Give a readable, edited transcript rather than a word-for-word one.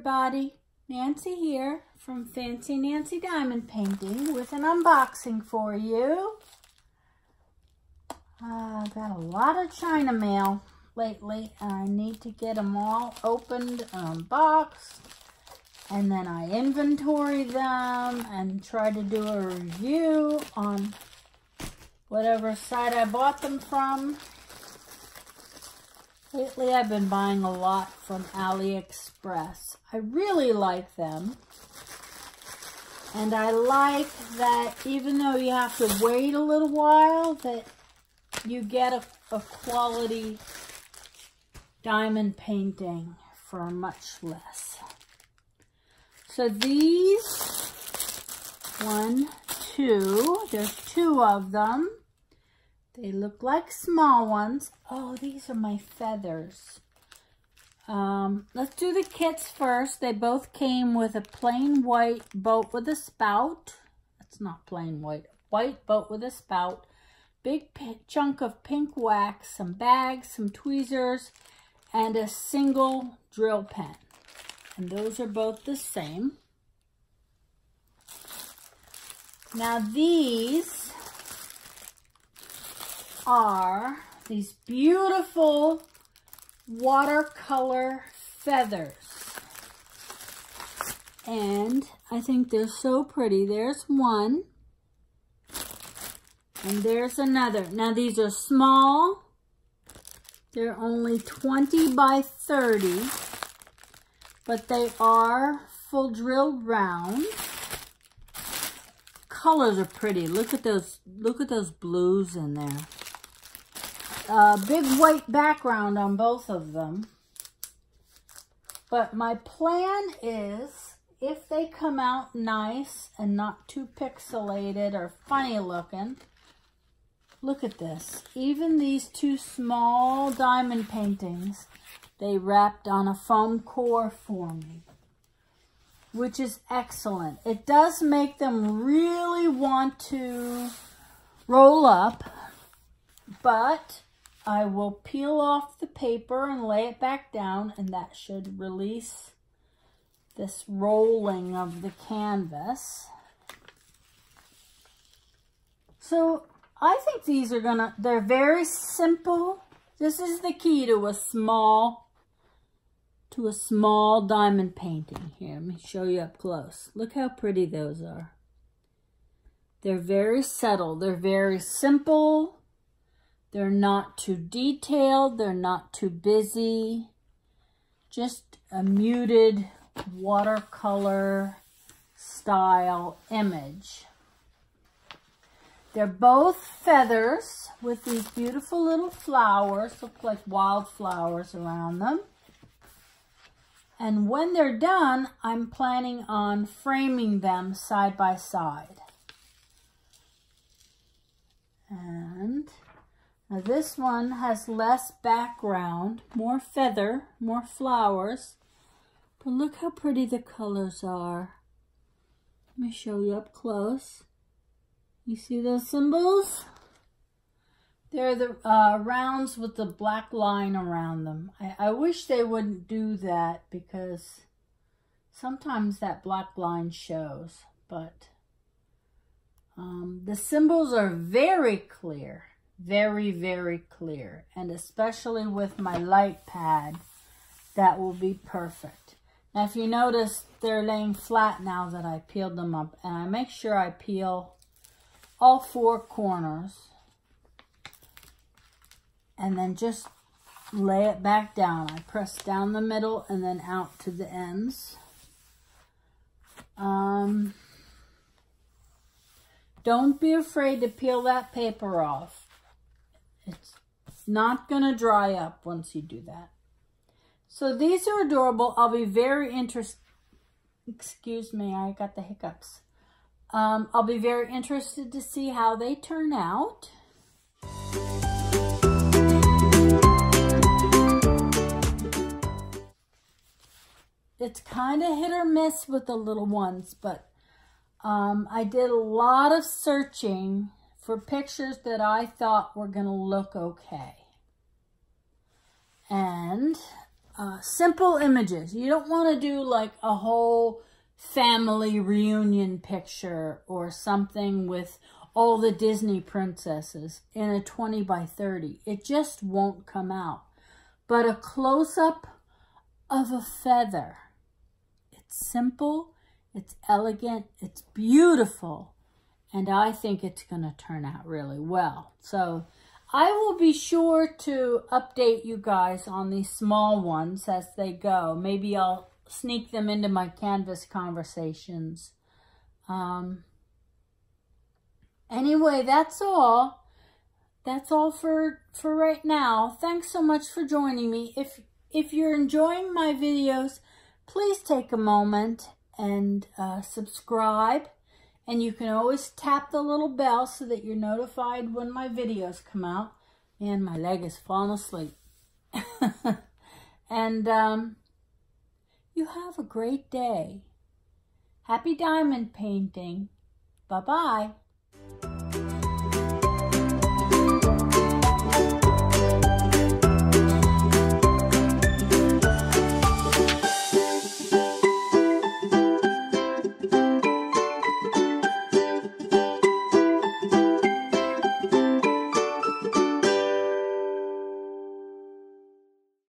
everybody. Nancy here from Fancy Nancy Diamond Painting with an unboxing for you. I've got a lot of China mail lately. I need to get them all opened, unboxed, and then I inventory them and try to do a review on whatever site I bought them from. Lately, I've been buying a lot from AliExpress. I really like them. And I like that even though you have to wait a little while, that you get a quality diamond painting for much less. So these, 1, 2, there's 2 of them. They look like small ones. Oh, these are my feathers. Let's do the kits first. They both came with a plain white boat with a spout. It's not plain white. White boat with a spout. Big chunk of pink wax, some bags, some tweezers, and a single drill pen. And those are both the same. Now these are these beautiful watercolor feathers. And I think they're so pretty. There's one. And there's another. Now these are small. They're only 20 by 30. But they are full drilled round. Colors are pretty. Look at those blues in there. Big white background on both of them. But my plan is, if they come out nice and not too pixelated or funny looking, look at this. Even these 2 small diamond paintings, they wrapped on a foam core for me, which is excellent. It does make them really want to roll up, but I will peel off the paper and lay it back down, and that should release this rolling of the canvas. So I think these are they're very simple. This is the key to a small diamond painting. Here, let me show you up close. Look how pretty those are. They're very subtle. They're very simple. They're not too detailed. They're not too busy. Just a muted watercolor style image. They're both feathers with these beautiful little flowers, look like wildflowers around them. And when they're done, I'm planning on framing them side by side. And now this one has less background, more feather, more flowers. But look how pretty the colors are. Let me show you up close. You see those symbols? They're the rounds with the black line around them. I wish they wouldn't do that because sometimes that black line shows. But the symbols are very clear. Very, very clear. And especially with my light pad, that will be perfect. Now if you notice, they're laying flat now that I peeled them up. And I make sure I peel all 4 corners. And then just lay it back down. I press down the middle and then out to the ends. Don't be afraid to peel that paper off. It's not going to dry up once you do that. So these are adorable. I'll be very interested. Excuse me, I got the hiccups. I'll be very interested to see how they turn out. It's kind of hit or miss with the little ones, but I did a lot of searching for pictures that I thought were going to look okay. And simple images. You don't want to do like a whole family reunion picture or something with all the Disney princesses in a 20 by 30. It just won't come out. But a close-up of a feather. It's simple, it's elegant, it's beautiful, and I think it's going to turn out really well. So I will be sure to update you guys on these small ones as they go. Maybe I'll sneak them into my Canvas conversations. Anyway, that's all. That's all for right now. Thanks so much for joining me. If you're enjoying my videos, please take a moment and subscribe. And you can always tap the little bell so that you're notified when my videos come out. Man, my leg is falling asleep. And you have a great day. Happy diamond painting. Bye-bye.